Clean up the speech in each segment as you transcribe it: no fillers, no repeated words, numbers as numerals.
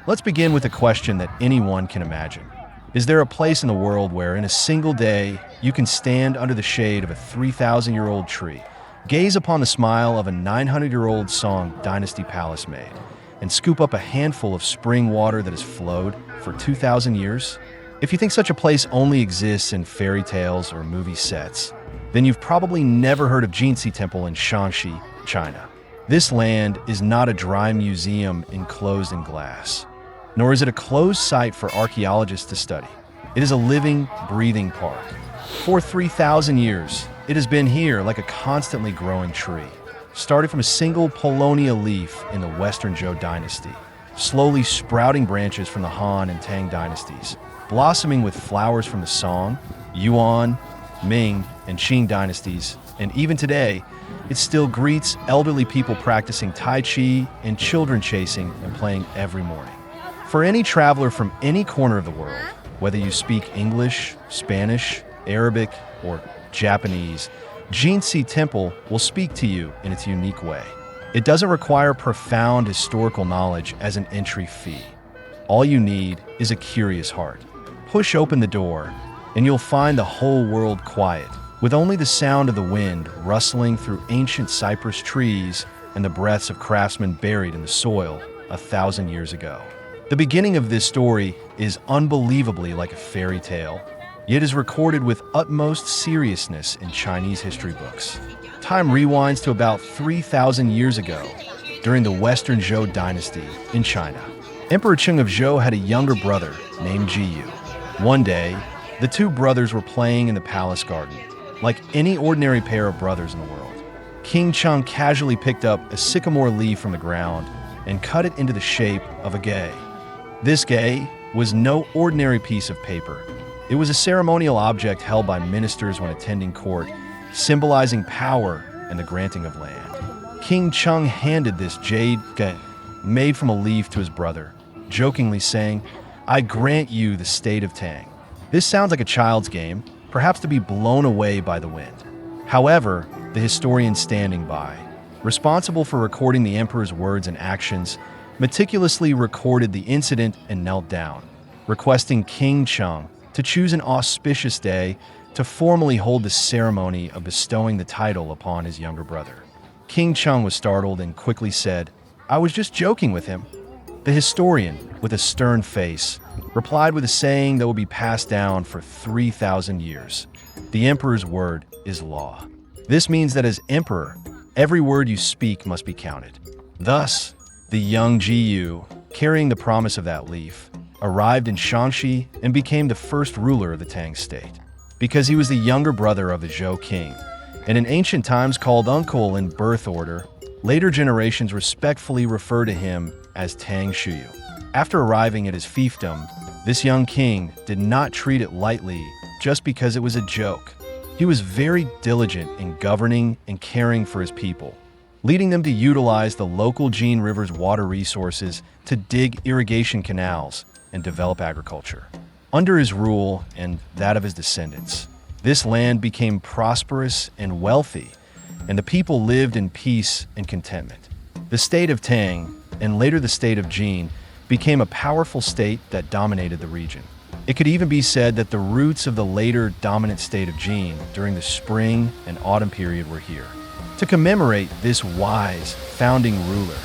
Let's begin with a question that anyone can imagine. Is there a place in the world where, in a single day, you can stand under the shade of a 3,000-year-old tree, gaze upon the smile of a 900-year-old Song Dynasty palace maid, and scoop up a handful of spring water that has flowed for 2,000 years? If you think such a place only exists in fairy tales or movie sets, then you've probably never heard of Jinci Temple in Shanxi, China. This land is not a dry museum enclosed in glass, nor is it a closed site for archaeologists to study. It is a living, breathing park. For 3,000 years, it has been here like a constantly growing tree, starting from a single Polonia leaf in the Western Zhou Dynasty, slowly sprouting branches from the Han and Tang dynasties, blossoming with flowers from the Song, Yuan, Ming, and Qing dynasties, and even today, it still greets elderly people practicing Tai Chi and children chasing and playing every morning. For any traveler from any corner of the world, whether you speak English, Spanish, Arabic, or Japanese, Jinci Temple will speak to you in its unique way. It doesn't require profound historical knowledge as an entry fee. All you need is a curious heart. Push open the door, and you'll find the whole world quiet, with only the sound of the wind rustling through ancient cypress trees and the breaths of craftsmen buried in the soil 1,000 years ago. The beginning of this story is unbelievably like a fairy tale, yet is recorded with utmost seriousness in Chinese history books. Time rewinds to about 3,000 years ago, during the Western Zhou Dynasty in China. Emperor Qing of Zhou had a younger brother named Jiyu. One day, the two brothers were playing in the palace garden, like any ordinary pair of brothers in the world. King Cheng casually picked up a sycamore leaf from the ground and cut it into the shape of a gay. This gay was no ordinary piece of paper. It was a ceremonial object held by ministers when attending court, symbolizing power and the granting of land. King Cheng handed this jade gay, made from a leaf, to his brother, jokingly saying, "I grant you the state of Tang." This sounds like a child's game, perhaps to be blown away by the wind. However, the historian standing by, responsible for recording the emperor's words and actions, meticulously recorded the incident and knelt down, requesting King Cheng to choose an auspicious day to formally hold the ceremony of bestowing the title upon his younger brother. King Cheng was startled and quickly said, "I was just joking with him." The historian, with a stern face, replied with a saying that will be passed down for 3,000 years. The emperor's word is law. This means that as emperor, every word you speak must be counted. Thus, the young Jiyu, carrying the promise of that leaf, arrived in Shanxi and became the first ruler of the Tang state. Because he was the younger brother of the Zhou king, and in ancient times called uncle in birth order, later generations respectfully refer to him as Tang Shuyu. After arriving at his fiefdom, this young king did not treat it lightly just because it was a joke. He was very diligent in governing and caring for his people, leading them to utilize the local Jin River's water resources to dig irrigation canals and develop agriculture. Under his rule and that of his descendants, this land became prosperous and wealthy, and the people lived in peace and contentment. The state of Tang, and later the state of Jin, became a powerful state that dominated the region. It could even be said that the roots of the later dominant state of Jin during the spring and autumn period were here. To commemorate this wise, founding ruler,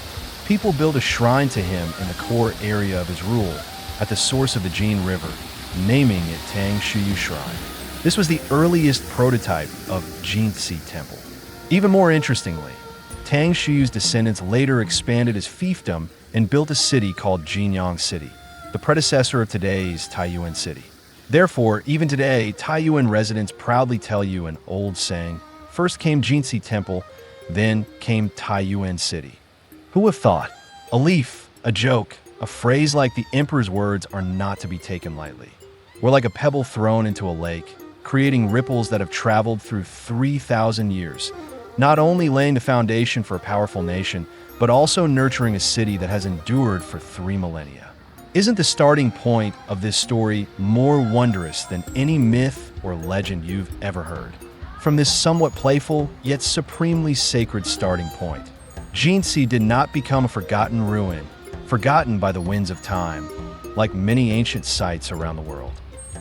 people built a shrine to him in the core area of his rule at the source of the Jin River, naming it Tang Shuyu Shrine. This was the earliest prototype of Jinci Temple. Even more interestingly, Tang Shuyu's descendants later expanded his fiefdom and built a city called Jinyang City, the predecessor of today's Taiyuan City. Therefore, even today, Taiyuan residents proudly tell you an old saying, "First came Jinci Temple, then came Taiyuan City." Who would have thought? A leaf, a joke, a phrase like the emperor's words are not to be taken lightly. We're like a pebble thrown into a lake, creating ripples that have traveled through 3,000 years, not only laying the foundation for a powerful nation, but also nurturing a city that has endured for 3 millennia. Isn't the starting point of this story more wondrous than any myth or legend you've ever heard? From this somewhat playful, yet supremely sacred starting point, Jinci did not become a forgotten ruin forgotten by the winds of time, like many ancient sites around the world.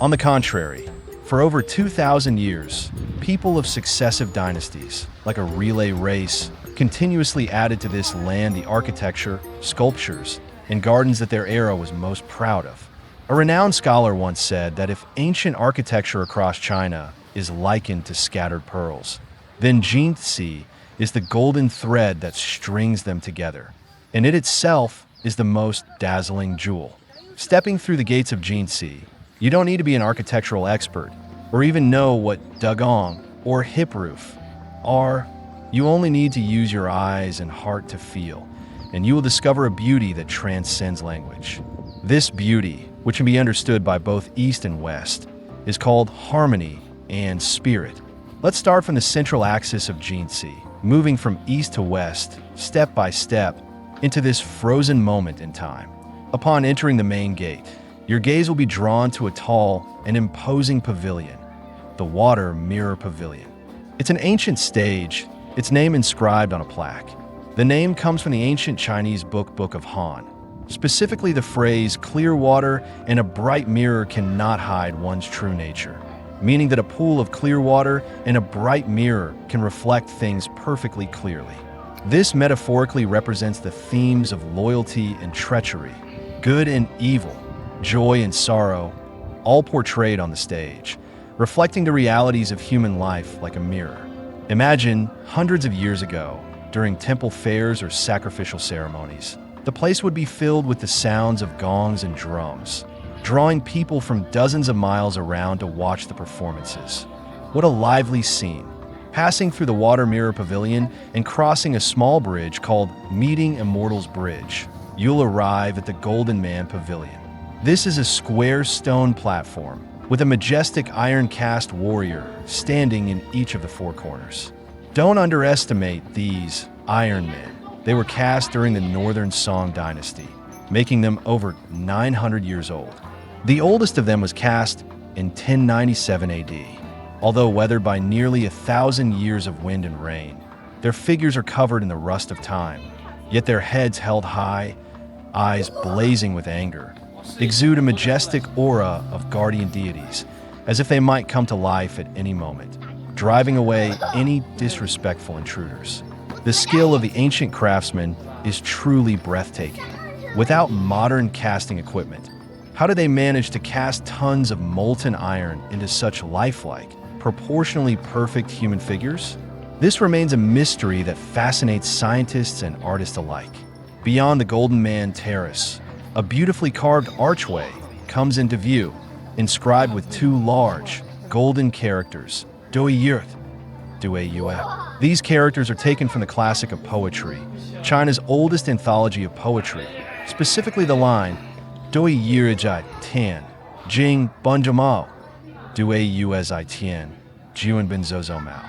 On the contrary, for over 2,000 years, people of successive dynasties, like a relay race, continuously added to this land the architecture, sculptures, and gardens that their era was most proud of. A renowned scholar once said that if ancient architecture across China is likened to scattered pearls, then Jinci is the golden thread that strings them together, and it itself is the most dazzling jewel. Stepping through the gates of Jinci, you don't need to be an architectural expert or even know what dugong or hip roof are. You only need to use your eyes and heart to feel, and you will discover a beauty that transcends language. This beauty, which can be understood by both East and West, is called harmony and spirit. Let's start from the central axis of Jinci, moving from east to west, step by step, into this frozen moment in time. Upon entering the main gate, your gaze will be drawn to a tall and imposing pavilion, the Water Mirror Pavilion. It's an ancient stage, its name inscribed on a plaque. The name comes from the ancient Chinese Book of Han. Specifically, the phrase clear water and a bright mirror cannot hide one's true nature, meaning that a pool of clear water and a bright mirror can reflect things perfectly clearly. This metaphorically represents the themes of loyalty and treachery, good and evil, joy and sorrow, all portrayed on the stage, reflecting the realities of human life like a mirror. Imagine hundreds of years ago, during temple fairs or sacrificial ceremonies, the place would be filled with the sounds of gongs and drums, drawing people from dozens of miles around to watch the performances. What a lively scene! Passing through the Water Mirror Pavilion and crossing a small bridge called Meeting Immortals Bridge, you'll arrive at the Golden Man Pavilion. This is a square stone platform with a majestic iron-cast warrior standing in each of the four corners. Don't underestimate these Iron Men. They were cast during the northern Song Dynasty, making them over 900 years old. The oldest of them was cast in 1097 AD. Although weathered by nearly 1,000 years of wind and rain, their figures are covered in the rust of time, yet their heads held high, eyes blazing with anger, exude a majestic aura of guardian deities, as if they might come to life at any moment, driving away any disrespectful intruders. The skill of the ancient craftsmen is truly breathtaking. Without modern casting equipment, how do they manage to cast tons of molten iron into such lifelike, proportionally perfect human figures? This remains a mystery that fascinates scientists and artists alike. Beyond the Golden Man Terrace, a beautifully carved archway comes into view, inscribed with two large, golden characters, Dui Yurt, Dui Yue. These characters are taken from the classic of poetry, China's oldest anthology of poetry, specifically the line, Dui Yi Zai Tian, Jing Bunja Mao, Dui Yue Zai Tian, Jiwen Ben Zozo Mao.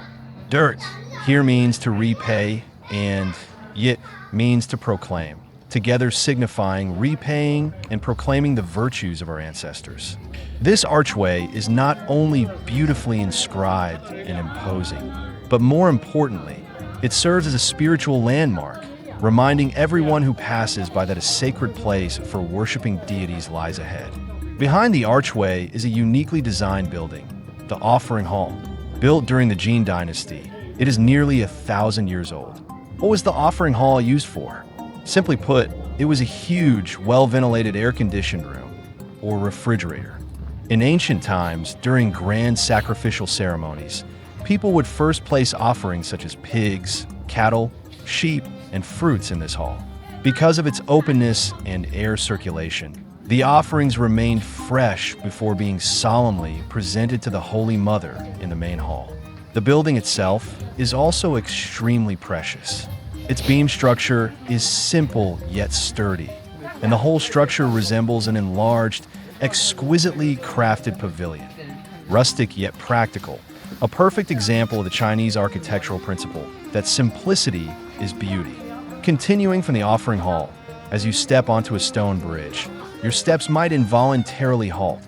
Dirt here means to repay, and Yit means to proclaim, together signifying repaying and proclaiming the virtues of our ancestors. This archway is not only beautifully inscribed and imposing, but more importantly, it serves as a spiritual landmark, reminding everyone who passes by that a sacred place for worshiping deities lies ahead. Behind the archway is a uniquely designed building, the Offering Hall. Built during the Jin Dynasty, it is nearly 1,000 years old. What was the Offering Hall used for? Simply put, it was a huge, well-ventilated air-conditioned room, or refrigerator. In ancient times, during grand sacrificial ceremonies, people would first place offerings such as pigs, cattle, sheep, and fruits in this hall. Because of its openness and air circulation, the offerings remained fresh before being solemnly presented to the Holy Mother in the main hall. The building itself is also extremely precious. Its beam structure is simple yet sturdy, and the whole structure resembles an enlarged, exquisitely crafted pavilion. Rustic yet practical, a perfect example of the Chinese architectural principle that simplicity is beauty. Continuing from the Offering Hall, as you step onto a stone bridge, your steps might involuntarily halt,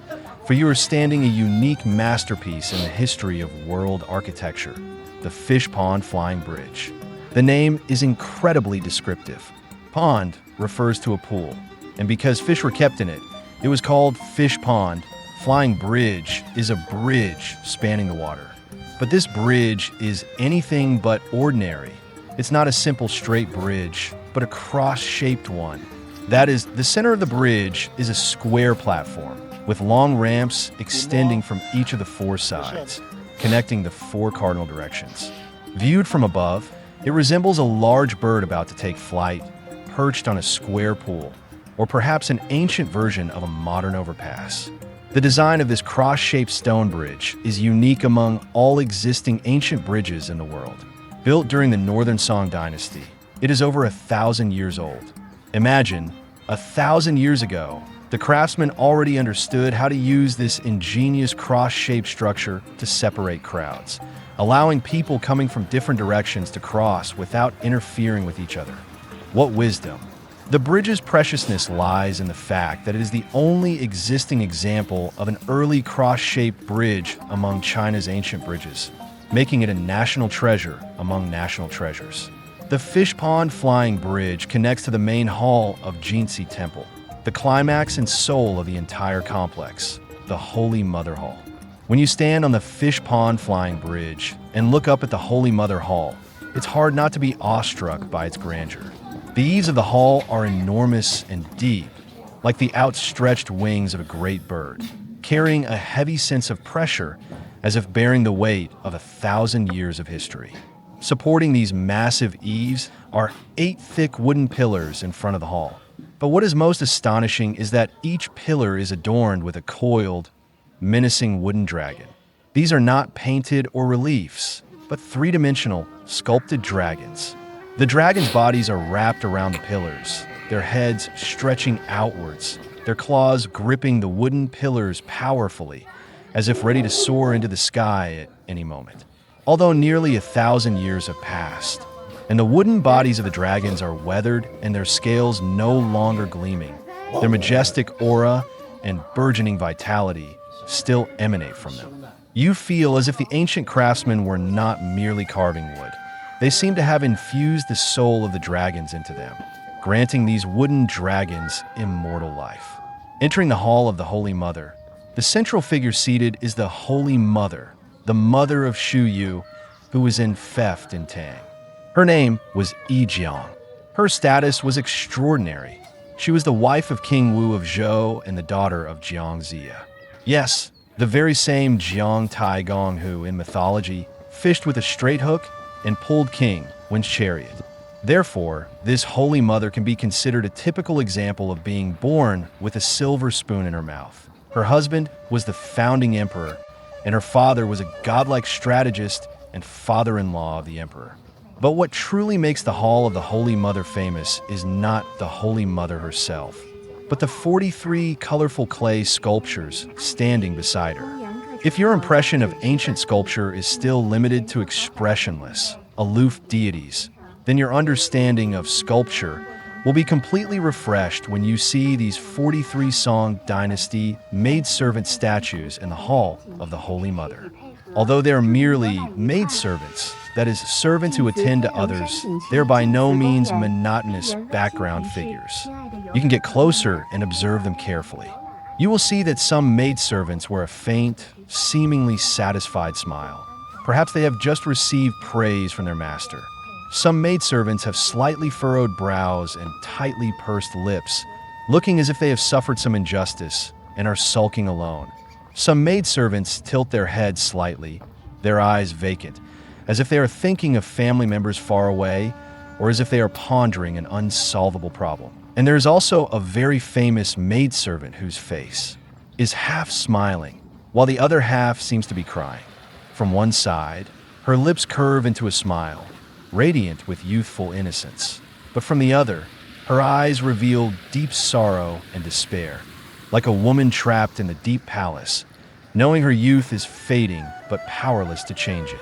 for you are standing a unique masterpiece in the history of world architecture, the Fish Pond Flying Bridge. The name is incredibly descriptive. Pond refers to a pool, and because fish were kept in it, it was called Fish Pond. Flying bridge is a bridge spanning the water. But this bridge is anything but ordinary. It's not a simple straight bridge, but a cross-shaped one. That is, the center of the bridge is a square platform with long ramps extending from each of the four sides, connecting the four cardinal directions. Viewed from above, it resembles a large bird about to take flight, perched on a square pool, or perhaps an ancient version of a modern overpass. The design of this cross-shaped stone bridge is unique among all existing ancient bridges in the world. Built during the northern Song Dynasty, it is over 1,000 years old. Imagine, 1,000 years ago, the craftsmen already understood how to use this ingenious cross-shaped structure to separate crowds, allowing people coming from different directions to cross without interfering with each other. What wisdom! The bridge's preciousness lies in the fact that it is the only existing example of an early cross-shaped bridge among China's ancient bridges, making it a national treasure among national treasures. The Fish Pond Flying Bridge connects to the main hall of Jinci Temple, the climax and soul of the entire complex, the Holy Mother Hall. When you stand on the Fish Pond Flying Bridge and look up at the Holy Mother Hall, it's hard not to be awestruck by its grandeur. The eaves of the hall are enormous and deep, like the outstretched wings of a great bird, carrying a heavy sense of pressure as if bearing the weight of 1,000 years of history. Supporting these massive eaves are 8 thick wooden pillars in front of the hall. But what is most astonishing is that each pillar is adorned with a coiled, menacing wooden dragon. These are not painted or reliefs, but three-dimensional, sculpted dragons. The dragons' bodies are wrapped around the pillars, their heads stretching outwards, their claws gripping the wooden pillars powerfully, as if ready to soar into the sky at any moment. Although nearly 1,000 years have passed, and the wooden bodies of the dragons are weathered and their scales no longer gleaming, their majestic aura and burgeoning vitality still emanate from them. You feel as if the ancient craftsmen were not merely carving wood. They seem to have infused the soul of the dragons into them, granting these wooden dragons immortal life. Entering the Hall of the Holy Mother, the central figure seated is the Holy Mother, the mother of Shu Yu, who was in theft in Tang. Her name was Yi Jiang. Her status was extraordinary. She was the wife of King Wu of Zhou and the daughter of Jiang Ziya. Yes, the very same Jiang Taigong who, in mythology, fished with a straight hook and pulled King Wen's chariot. Therefore, this Holy Mother can be considered a typical example of being born with a silver spoon in her mouth. Her husband was the founding emperor, and her father was a godlike strategist and father-in-law of the emperor. But what truly makes the Hall of the Holy Mother famous is not the Holy Mother herself, but the 43 colorful clay sculptures standing beside her. If your impression of ancient sculpture is still limited to expressionless, aloof deities, then your understanding of sculpture will be completely refreshed when you see these 43 Song Dynasty maidservant statues in the Hall of the Holy Mother. Although they are merely maidservants, that is, servants who attend to others, they are by no means monotonous background figures. You can get closer and observe them carefully. You will see that some maidservants wear a faint, seemingly satisfied smile. Perhaps they have just received praise from their master. Some maidservants have slightly furrowed brows and tightly pursed lips, looking as if they have suffered some injustice and are sulking alone. Some maidservants tilt their heads slightly, their eyes vacant, as if they are thinking of family members far away or as if they are pondering an unsolvable problem. And there is also a very famous maidservant whose face is half smiling, while the other half seems to be crying. From one side, her lips curve into a smile, radiant with youthful innocence, but from the other, her eyes reveal deep sorrow and despair, like a woman trapped in the deep palace, knowing her youth is fading but powerless to change it.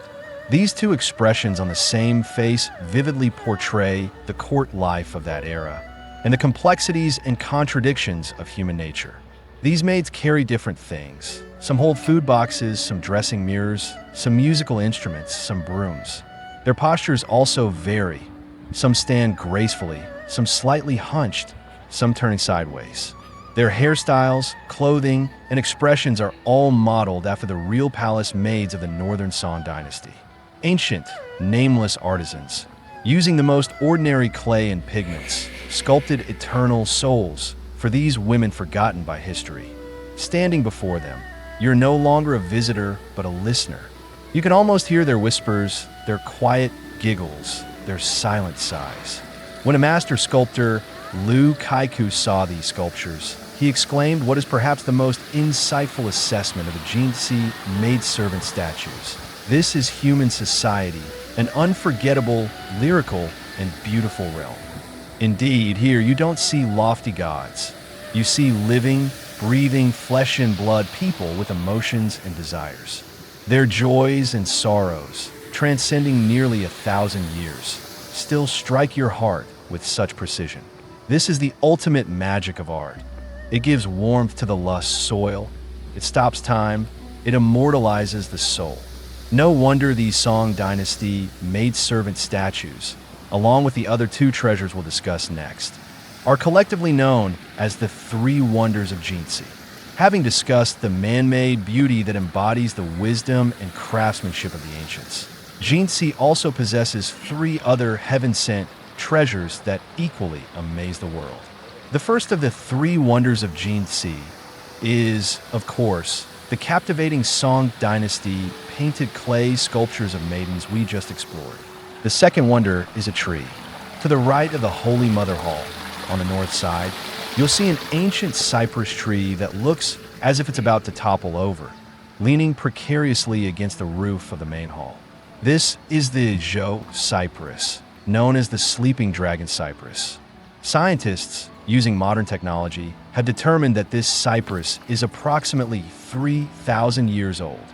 These two expressions on the same face vividly portray the court life of that era and the complexities and contradictions of human nature. These maids carry different things. Some hold food boxes, some dressing mirrors, some musical instruments, some brooms. Their postures also vary. Some stand gracefully, some slightly hunched, some turning sideways. Their hairstyles, clothing, and expressions are all modeled after the real palace maids of the northern Song Dynasty. Ancient, nameless artisans, using the most ordinary clay and pigments, sculpted eternal souls for these women forgotten by history. Standing before them, you're no longer a visitor, but a listener. You can almost hear their whispers, their quiet giggles, their silent sighs. When a master sculptor, Liu Kaiku, saw these sculptures, he exclaimed what is perhaps the most insightful assessment of the Jinci maidservant statues. This is human society, an unforgettable, lyrical, and beautiful realm. Indeed, here you don't see lofty gods. You see living, breathing, flesh and blood people with emotions and desires. Their joys and sorrows, transcending nearly 1,000 years, still strike your heart with such precision. This is the ultimate magic of art. It gives warmth to the lush soil, it stops time, it immortalizes the soul. No wonder these Song Dynasty maidservant statues, along with the other two treasures we'll discuss next, are collectively known as the three wonders of Jinci. Having discussed the man-made beauty that embodies the wisdom and craftsmanship of the ancients, Jinci also possesses three other heaven-sent treasures that equally amaze the world. The first of the three wonders of Jinci is, of course, the captivating Song Dynasty painted clay sculptures of maidens we just explored. The second wonder is a tree. To the right of the Holy Mother Hall, on the north side, you'll see an ancient cypress tree that looks as if it's about to topple over, leaning precariously against the roof of the main hall. This is the Zhou cypress, known as the sleeping dragon cypress. Scientists, using modern technology, have determined that this cypress is approximately 3,000 years old.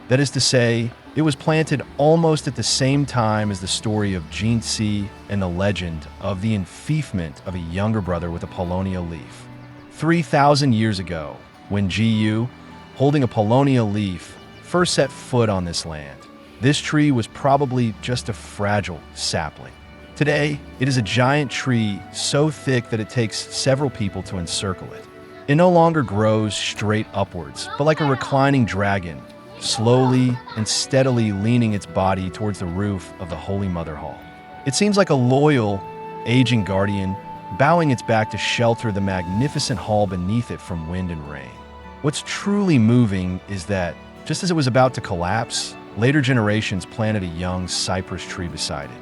That is to say, it was planted almost at the same time as the story of Jinci and the legend of the enfeoffment of a younger brother with a paulownia leaf. 3,000 years ago, when Jiyu, holding a paulownia leaf, first set foot on this land, this tree was probably just a fragile sapling. Today, it is a giant tree so thick that it takes several people to encircle it. It no longer grows straight upwards, but like a reclining dragon, slowly and steadily leaning its body towards the roof of the Holy Mother Hall. It seems like a loyal, aging guardian, bowing its back to shelter the magnificent hall beneath it from wind and rain. What's truly moving is that, just as it was about to collapse, later generations planted a young cypress tree beside it.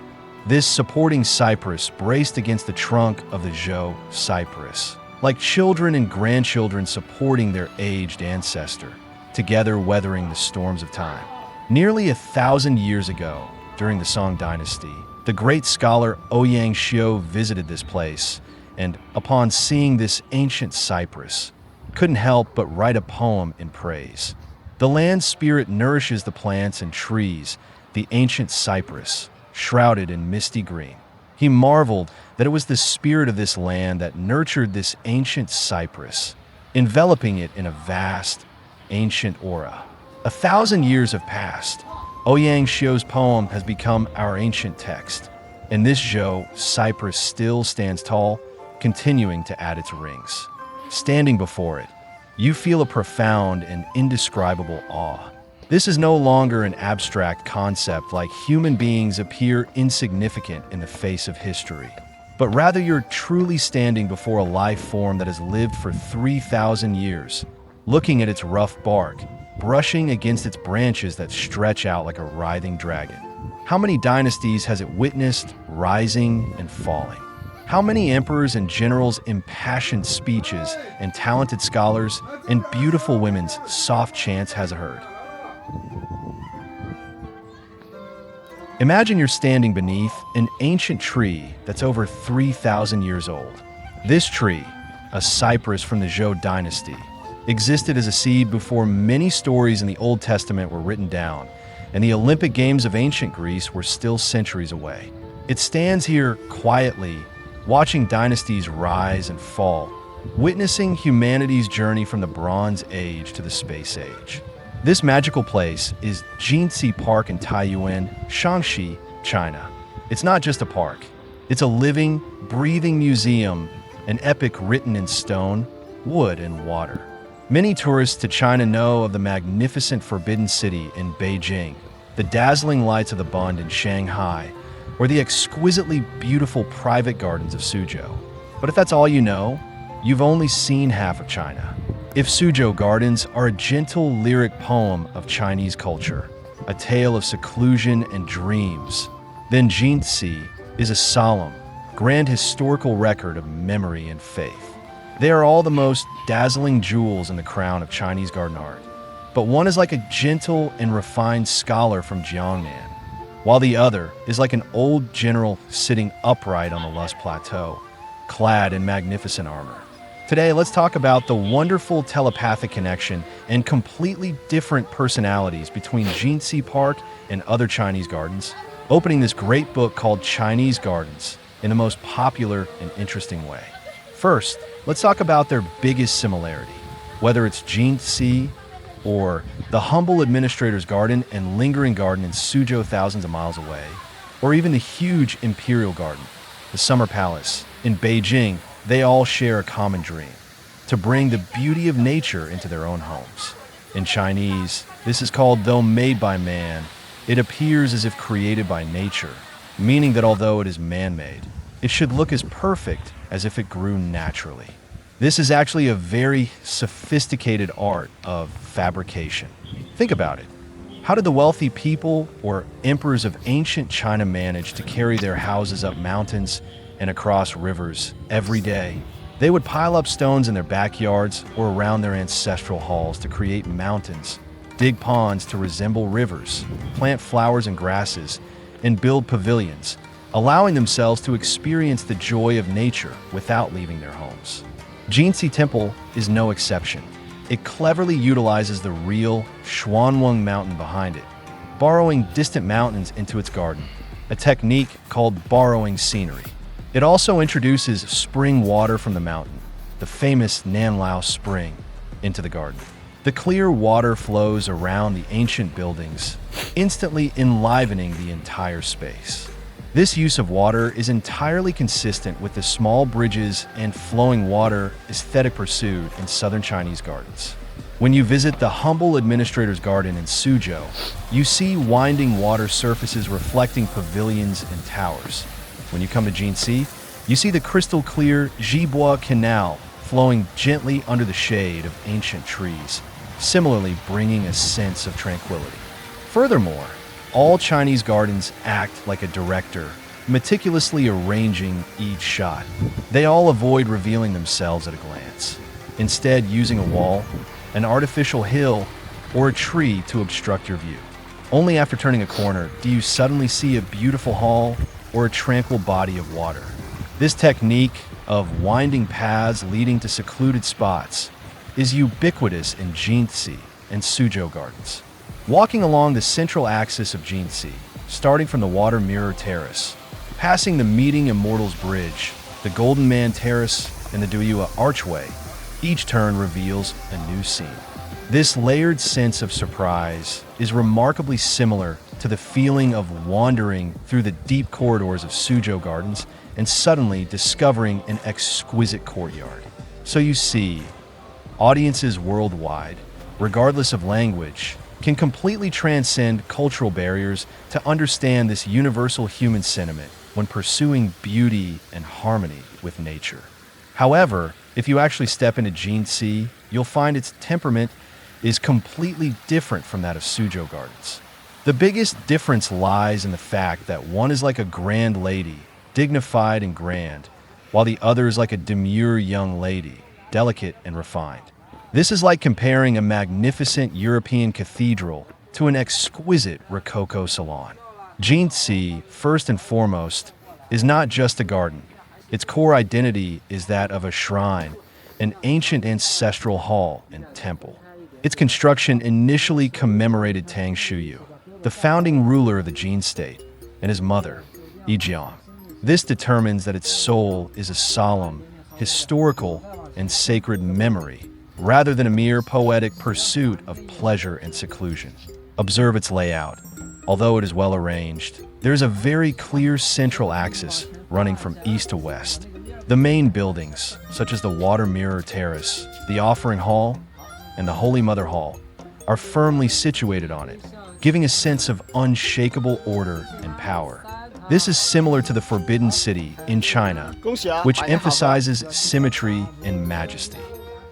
This supporting cypress braced against the trunk of the Zhou cypress, like children and grandchildren supporting their aged ancestor, together weathering the storms of time. Nearly 1,000 years ago, during the Song Dynasty, the great scholar Ouyang Xiu visited this place, and upon seeing this ancient cypress, couldn't help but write a poem in praise. The land spirit nourishes the plants and trees, the ancient cypress, shrouded in misty green. He marveled that it was the spirit of this land that nurtured this ancient cypress, enveloping it in a vast, ancient aura. 1,000 years have passed. Ouyang Xiu's poem has become our ancient text, and this Zhou cypress still stands tall, continuing to add its rings. Standing before it, you feel a profound and indescribable awe. This is no longer an abstract concept like human beings appear insignificant in the face of history, but rather you're truly standing before a life form that has lived for 3,000 years, looking at its rough bark, brushing against its branches that stretch out like a writhing dragon. How many dynasties has it witnessed rising and falling? How many emperors and generals' impassioned speeches and talented scholars and beautiful women's soft chants has it heard? Imagine you're standing beneath an ancient tree that's over 3,000 years old. This tree, a cypress from the Zhou Dynasty, existed as a seed before many stories in the Old Testament were written down, and the Olympic Games of ancient Greece were still centuries away. It stands here quietly, watching dynasties rise and fall, witnessing humanity's journey from the Bronze Age to the Space Age. This magical place is Jinci Park in Taiyuan, Shanxi, China. It's not just a park. It's a living, breathing museum, an epic written in stone, wood, and water. Many tourists to China know of the magnificent Forbidden City in Beijing, the dazzling lights of the Bund in Shanghai, or the exquisitely beautiful private gardens of Suzhou. But if that's all you know, you've only seen half of China. If Suzhou Gardens are a gentle lyric poem of Chinese culture, a tale of seclusion and dreams, then Jinci is a solemn, grand historical record of memory and faith. They are all the most dazzling jewels in the crown of Chinese garden art. But one is like a gentle and refined scholar from Jiangnan, while the other is like an old general sitting upright on the lush plateau, clad in magnificent armor. Today, let's talk about the wonderful telepathic connection and completely different personalities between Jinci Park and other Chinese gardens, opening this great book called Chinese Gardens in the most popular and interesting way. First, let's talk about their biggest similarity, whether it's Jinci or the humble administrator's garden and lingering garden in Suzhou thousands of miles away, or even the huge imperial garden, the summer palace in Beijing. They all share a common dream: to bring the beauty of nature into their own homes. In Chinese, this is called though made by man. It appears as if created by nature, meaning that although it is man-made, it should look as perfect as if it grew naturally. This is actually a very sophisticated art of fabrication. Think about it. How did the wealthy people or emperors of ancient China manage to carry their houses up mountains and across rivers every day? They would pile up stones in their backyards or around their ancestral halls to create mountains, dig ponds to resemble rivers, plant flowers and grasses, and build pavilions, allowing themselves to experience the joy of nature without leaving their homes. Jinci Temple is no exception. It cleverly utilizes the real Xuanweng mountain behind it, borrowing distant mountains into its garden, a technique called borrowing scenery. It also introduces spring water from the mountain, the famous Nanlao Spring, into the garden. The clear water flows around the ancient buildings, instantly enlivening the entire space. This use of water is entirely consistent with the small bridges and flowing water aesthetic pursued in southern Chinese gardens. When you visit the humble administrator's garden in Suzhou, you see winding water surfaces reflecting pavilions and towers. When you come to Jinci, you see the crystal clear Jibois Canal flowing gently under the shade of ancient trees, similarly bringing a sense of tranquility. Furthermore, all Chinese gardens act like a director, meticulously arranging each shot. They all avoid revealing themselves at a glance, instead using a wall, an artificial hill, or a tree to obstruct your view. Only after turning a corner do you suddenly see a beautiful hall or a tranquil body of water. This technique of winding paths leading to secluded spots is ubiquitous in Jinci and Suzhou gardens. Walking along the central axis of Jinci, starting from the Water Mirror Terrace, passing the Meeting Immortals Bridge, the Golden Man Terrace, and the Duyua Archway, each turn reveals a new scene. This layered sense of surprise is remarkably similar to the feeling of wandering through the deep corridors of Suzhou Gardens and suddenly discovering an exquisite courtyard. So you see, audiences worldwide, regardless of language, can completely transcend cultural barriers to understand this universal human sentiment when pursuing beauty and harmony with nature. However, if you actually step into Jinci, you'll find its temperament is completely different from that of Suzhou Gardens. The biggest difference lies in the fact that one is like a grand lady, dignified and grand, while the other is like a demure young lady, delicate and refined. This is like comparing a magnificent European cathedral to an exquisite Rococo salon. Jinci, first and foremost, is not just a garden. Its core identity is that of a shrine, an ancient ancestral hall and temple. Its construction initially commemorated Tang Shuyu, the founding ruler of the Jin state, and his mother, Yijiang. This determines that its soul is a solemn, historical, and sacred memory, rather than a mere poetic pursuit of pleasure and seclusion. Observe its layout. Although it is well arranged, there is a very clear central axis running from east to west. The main buildings, such as the Water Mirror Terrace, the Offering Hall, and the Holy Mother Hall, are firmly situated on it, giving a sense of unshakable order and power. This is similar to the Forbidden City in China, which emphasizes symmetry and majesty.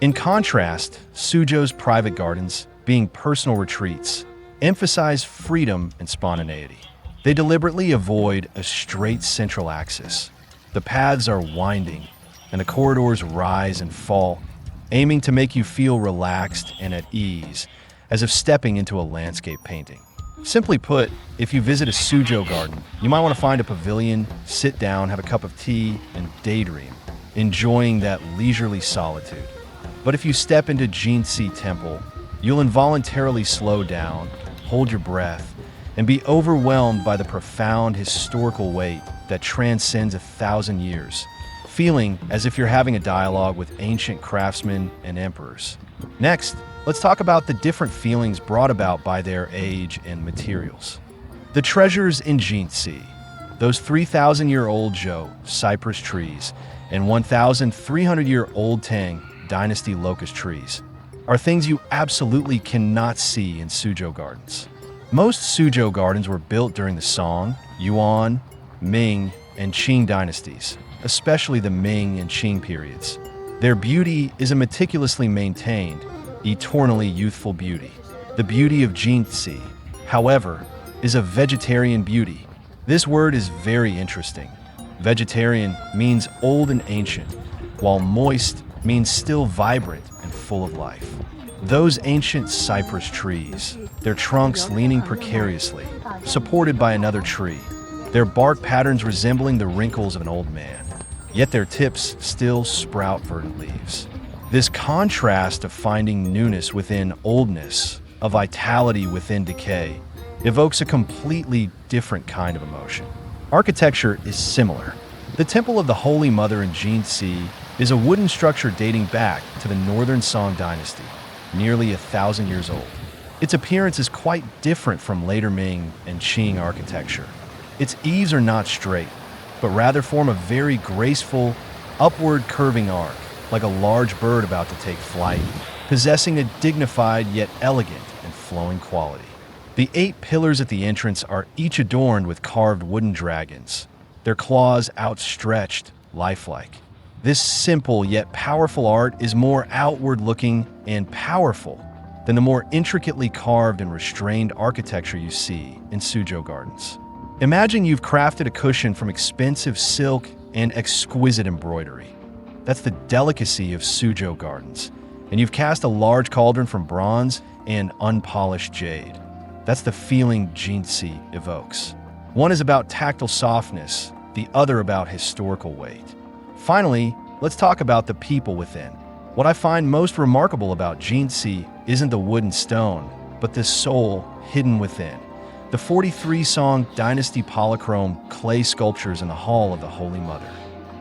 In contrast, Suzhou's private gardens, being personal retreats, emphasize freedom and spontaneity. They deliberately avoid a straight central axis. The paths are winding, and the corridors rise and fall, aiming to make you feel relaxed and at ease, as if stepping into a landscape painting. Simply put, if you visit a Suzhou garden, you might want to find a pavilion, sit down, have a cup of tea, and daydream, enjoying that leisurely solitude. But if you step into Jinci Temple, you'll involuntarily slow down, hold your breath, and be overwhelmed by the profound historical weight that transcends 1,000 years, feeling as if you're having a dialogue with ancient craftsmen and emperors. Next, let's talk about the different feelings brought about by their age and materials. The treasures in Jinci, those 3,000-year-old Zhou cypress trees and 1,300-year-old Tang Dynasty locust trees, are things you absolutely cannot see in Suzhou gardens. Most Suzhou gardens were built during the Song, Yuan, Ming, and Qing dynasties, especially the Ming and Qing periods. Their beauty is a meticulously maintained, eternally youthful beauty. The beauty of Jinci, however, is a vegetarian beauty. This word is very interesting. Vegetarian means old and ancient, while moist means still vibrant and full of life. Those ancient cypress trees, their trunks leaning precariously, supported by another tree, their bark patterns resembling the wrinkles of an old man, yet their tips still sprout verdant leaves. This contrast of finding newness within oldness, a vitality within decay, evokes a completely different kind of emotion. Architecture is similar. The Temple of the Holy Mother in Jinci is a wooden structure dating back to the northern Song Dynasty, nearly 1,000 years old. Its appearance is quite different from later Ming and Qing architecture. Its eaves are not straight, but rather form a very graceful, upward curving arc, like a large bird about to take flight, possessing a dignified yet elegant and flowing quality. The 8 pillars at the entrance are each adorned with carved wooden dragons, their claws outstretched, lifelike. This simple yet powerful art is more outward-looking and powerful than the more intricately carved and restrained architecture you see in Suzhou gardens. Imagine you've crafted a cushion from expensive silk and exquisite embroidery. That's the delicacy of Suzhou gardens. And you've cast a large cauldron from bronze and unpolished jade. That's the feeling Jinci evokes. One is about tactile softness, the other about historical weight. Finally, let's talk about the people within. What I find most remarkable about Jinci isn't the wood and stone, but the soul hidden within. The 43 Song Dynasty polychrome clay sculptures in the Hall of the Holy Mother.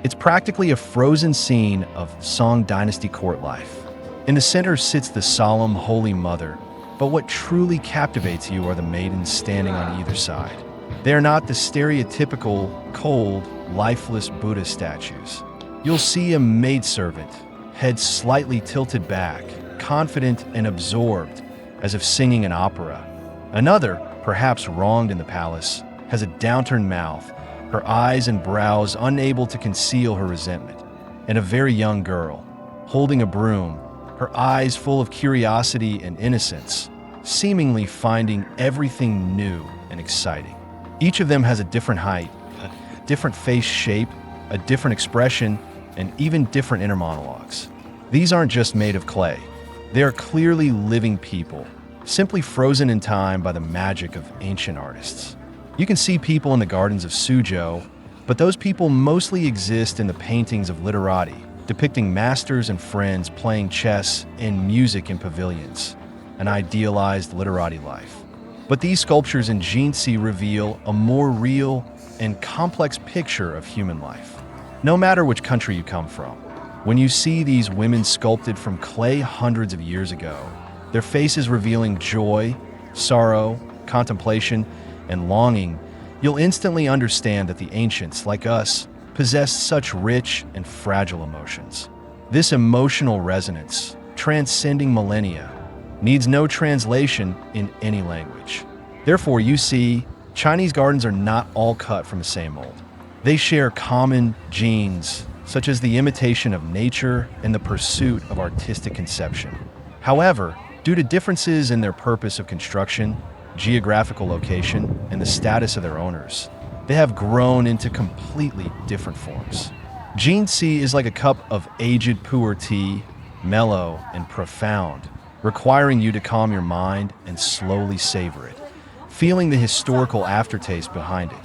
It's practically a frozen scene of Song Dynasty court life. In the center sits the solemn Holy Mother, but what truly captivates you are the maidens standing on either side. They are not the stereotypical, cold, lifeless Buddha statues. You'll see a maidservant, head slightly tilted back, confident and absorbed, as if singing an opera. Another, perhaps wronged in the palace, has a downturned mouth, her eyes and brows unable to conceal her resentment. And a very young girl, holding a broom, her eyes full of curiosity and innocence, seemingly finding everything new and exciting. Each of them has a different height, a different face shape, a different expression, and even different inner monologues. These aren't just made of clay. They are clearly living people, simply frozen in time by the magic of ancient artists. You can see people in the gardens of Suzhou, but those people mostly exist in the paintings of literati, depicting masters and friends playing chess and music in pavilions, an idealized literati life. But these sculptures in Jinci reveal a more real and complex picture of human life. No matter which country you come from, when you see these women sculpted from clay hundreds of years ago, their faces revealing joy, sorrow, contemplation, and longing, you'll instantly understand that the ancients, like us, possess such rich and fragile emotions. This emotional resonance, transcending millennia, needs no translation in any language. Therefore, you see, Chinese gardens are not all cut from the same mold. They share common genes, such as the imitation of nature and the pursuit of artistic conception. However, due to differences in their purpose of construction, geographical location, and the status of their owners, they have grown into completely different forms. Jinci is like a cup of aged pu'er tea, mellow and profound, requiring you to calm your mind and slowly savor it, feeling the historical aftertaste behind it.